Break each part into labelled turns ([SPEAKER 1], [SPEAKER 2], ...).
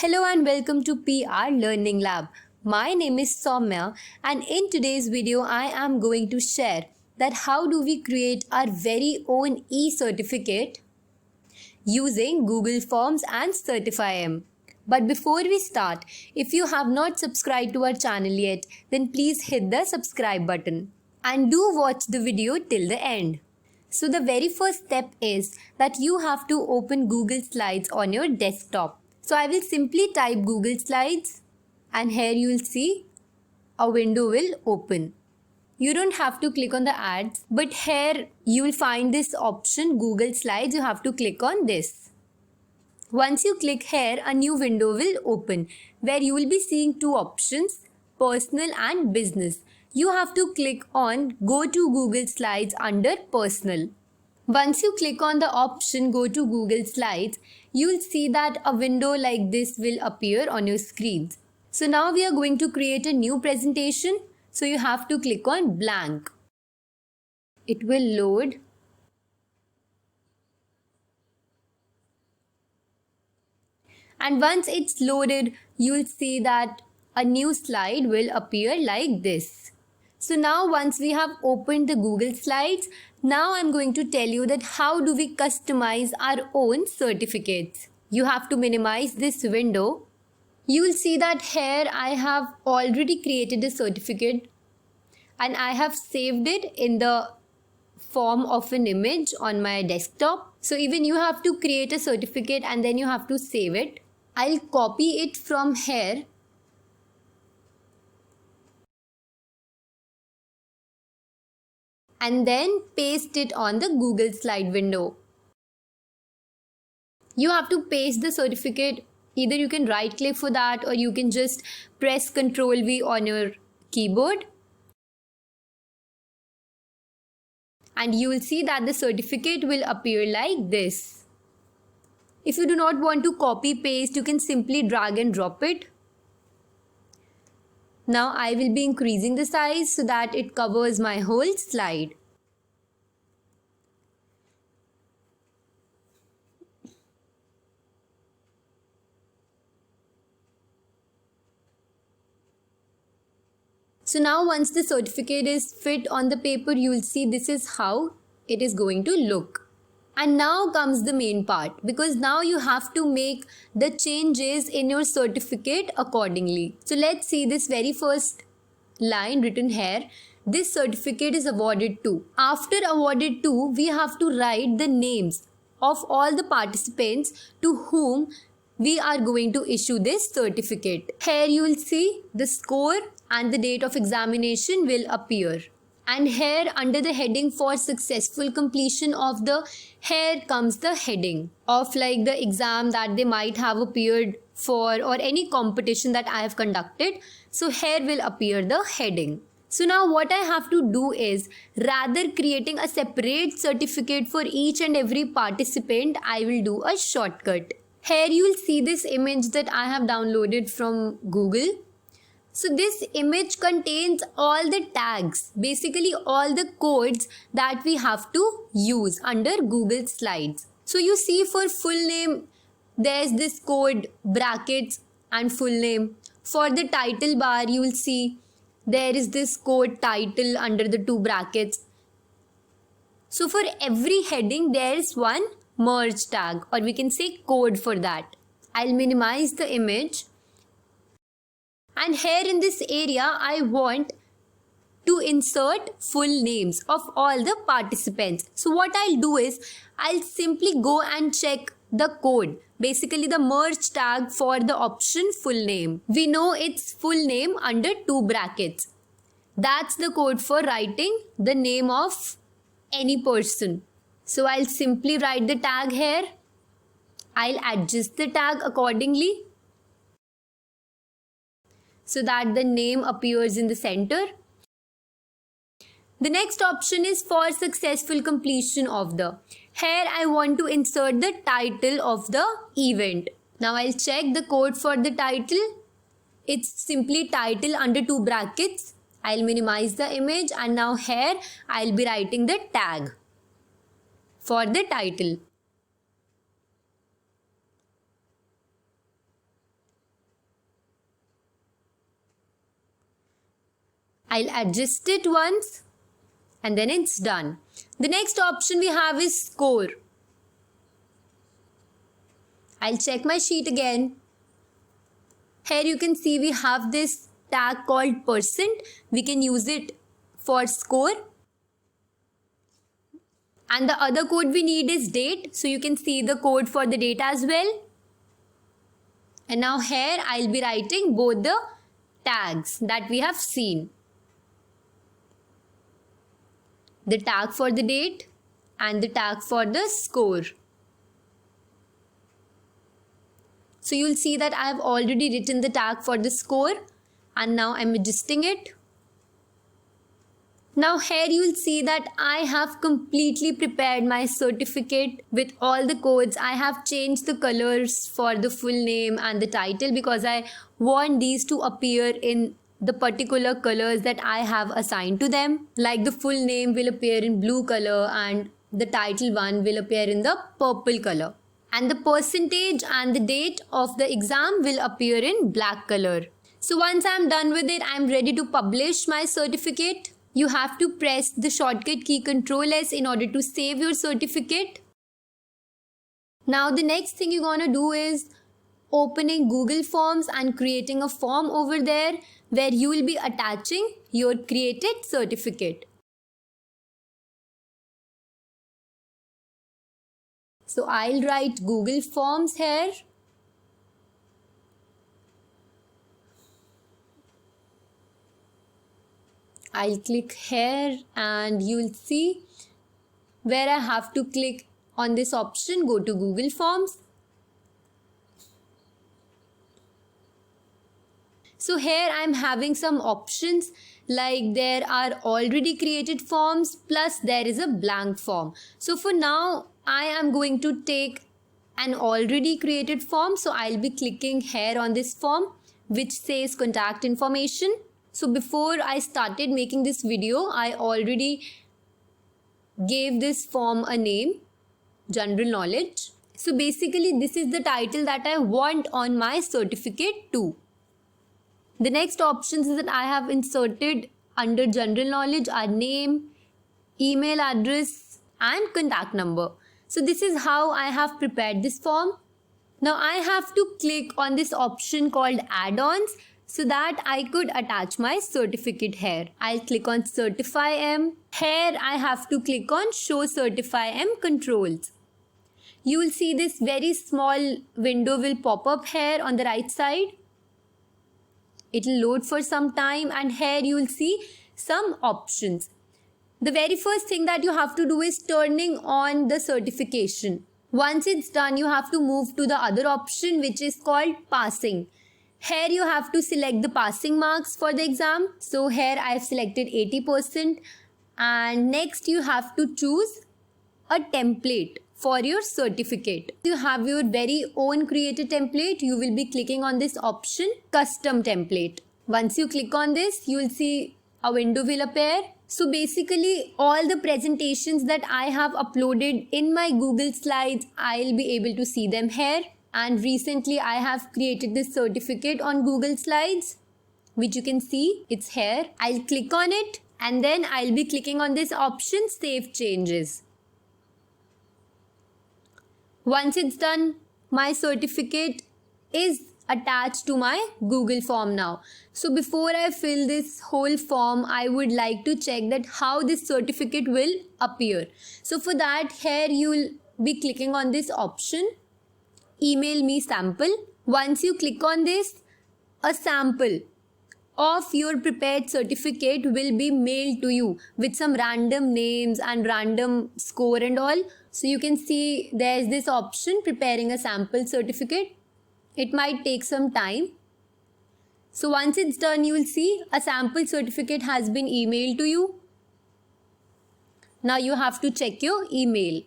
[SPEAKER 1] Hello and welcome to PR Learning Lab. My name is Soumya and in today's video I am going to share that how do we create our very own e-certificate using Google Forms and CertifyM. But before we start, if you have not subscribed to our channel yet, then please hit the subscribe button and do watch the video till the end. So the very first step is that you have to open Google Slides on your desktop. So I will simply type Google Slides and here you will see a window will open. You don't have to click on the ads, but here you will find this option Google Slides. You have to click on this. Once you click here, a new window will open where you will be seeing two options, personal and business. You have to click on Go to Google Slides under personal. Once you click on the option Go to Google Slides, you will see that a window like this will appear on your screen. So now we are going to create a new presentation. So you have to click on blank. It will load. And once it's loaded, you will see that a new slide will appear like this. So now once we have opened the Google Slides, now I'm going to tell you that how do we customize our own certificates. You have to minimize this window. You will see that here I have already created a certificate and I have saved it in the form of an image on my desktop. So even you have to create a certificate and then you have to save it. I'll copy it from here and then paste it on the Google Slide window. You have to paste the certificate. Either you can right click for that or you can just press Ctrl V on your keyboard. And you will see that the certificate will appear like this. If you do not want to copy paste, you can simply drag and drop it. Now I will be increasing the size so that it covers my whole slide. So now once the certificate is fit on the paper, you will see this is how it is going to look. And now comes the main part, because now you have to make the changes in your certificate accordingly. So let's see this very first line written here. This certificate is awarded to. After awarded to, we have to write the names of all the participants to whom we are going to issue this certificate. Here you will see the score and the date of examination will appear. And here under the heading for successful completion of the, here comes the heading of like the exam that they might have appeared for or any competition that I have conducted. So here will appear the heading. So now what I have to do is, rather creating a separate certificate for each and every participant, I will do a shortcut. Here you will see this image that I have downloaded from Google. So this image contains all the tags, basically all the codes that we have to use under Google Slides. So you see for full name, there's this code, brackets and full name. For the title bar, you will see there is this code title under the two brackets. So for every heading, there is one merge tag, or we can say code for that. I'll minimize the image. And here in this area, I want to insert full names of all the participants. So what I'll do is, I'll simply go and check the code, basically the merge tag for the option full name. We know it's full name under two brackets. That's the code for writing the name of any person. So I'll simply write the tag here. I'll adjust the tag accordingly so that the name appears in the center. The next option is for successful completion of the. Here I want to insert the title of the event. Now I'll check the code for the title. It's simply title under two brackets. I'll minimize the image and now here I'll be writing the tag for the title. I'll adjust it once and then it's done. The next option we have is score. I'll check my sheet again. Here you can see we have this tag called percent. We can use it for score. And the other code we need is date. So you can see the code for the date as well. And now here I'll be writing both the tags that we have seen. The tag for the date and the tag for the score. So you'll see that I have already written the tag for the score and now I'm adjusting it. Now here you'll see that I have completely prepared my certificate with all the codes. I have changed the colors for the full name and the title because I want these to appear in the particular colors that I have assigned to them. Like the full name will appear in blue color and the title one will appear in the purple color. And the percentage and the date of the exam will appear in black color. So once I'm done with it, I'm ready to publish my certificate. You have to press the shortcut key Ctrl S in order to save your certificate. Now the next thing you're gonna do is opening Google Forms and creating a form over there where you will be attaching your created certificate. So I'll write Google Forms here. I'll click here and you'll see where I have to click on this option, go to Google Forms. So here I'm having some options like there are already created forms plus there is a blank form. So for now I am going to take an already created form. So I'll be clicking here on this form which says contact information. So before I started making this video, I already gave this form a name, General Knowledge. So basically this is the title that I want on my certificate too. The next options that I have inserted under General Knowledge are name, email address and contact number. So this is how I have prepared this form. Now I have to click on this option called add-ons so that I could attach my certificate here. I'll click on Certify M. Here I have to click on Show Certify M Controls. You will see this very small window will pop up here on the right side. It will load for some time and here you will see some options. The very first thing that you have to do is turning on the certification. Once it's done, you have to move to the other option which is called passing. Here you have to select the passing marks for the exam. So here I have selected 80% and next you have to choose a template for your certificate. You have your very own created template. You will be clicking on this option custom template. Once you click on this, you will see a window will appear. So basically all the presentations that I have uploaded in my Google Slides, I'll be able to see them here. And recently I have created this certificate on Google Slides, which you can see it's here. I'll click on it and then I'll be clicking on this option Save Changes. Once it's done, my certificate is attached to my Google form now. So before I fill this whole form, I would like to check that how this certificate will appear. So for that, here you will be clicking on this option, Email Me Sample. Once you click on this, a sample of your prepared certificate will be mailed to you with some random names and random score and all. So you can see there's this option, preparing a sample certificate. It might take some time. So once it's done, you will see a sample certificate has been emailed to you. Now you have to check your email.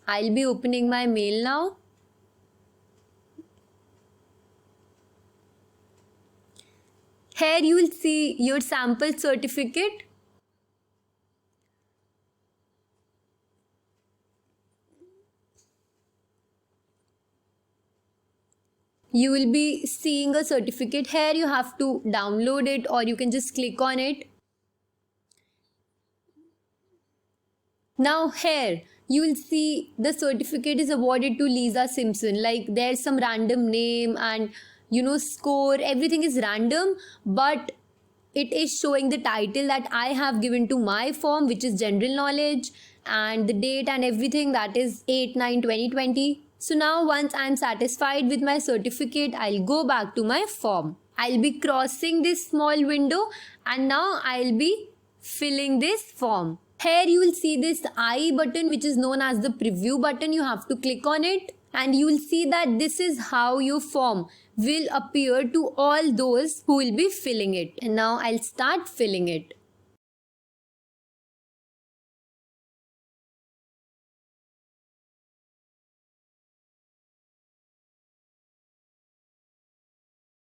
[SPEAKER 1] I'll be opening my mail now. Here you will see your sample certificate. you will be seeing a certificate here. You have to download it or you can just click on it. Now here you will see the certificate is awarded to Lisa Simpson. Like there's some random name and score, everything is random, but it is showing the title that I have given to my form, which is general knowledge, and the date and everything, that is 8/9/2020. So now once I am satisfied with my certificate, I'll go back to my form. I'll be crossing this small window and now I'll be filling this form. Here you will see this I button, which is known as the preview button. You have to click on it and you will see that this is how your form will appear to all those who will be filling it. And now I'll start filling it.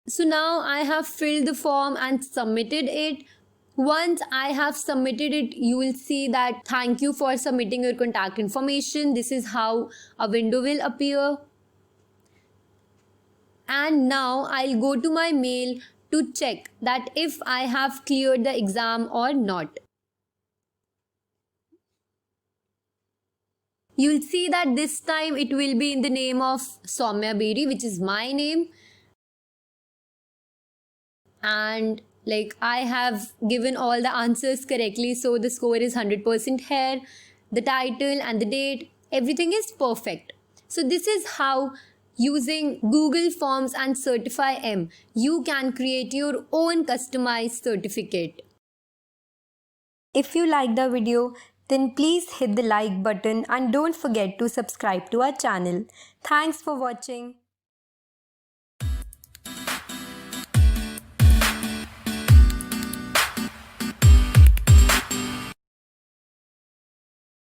[SPEAKER 1] So now I have filled the form and submitted it. Once I have submitted it, you will see that thank you for submitting your contact information. This is how a window will appear. And now I'll go to my mail to check that if I have cleared the exam or not. You'll see that this time it will be in the name of Soumya Bedi, which is my name. And like I have given all the answers correctly, so the score is 100% here. The title and the date, everything is perfect. So this is how, using Google Forms and CertifyM, you can create your own customized certificate.
[SPEAKER 2] If you liked the video, then please hit the like button and don't forget to subscribe to our channel. Thanks for watching.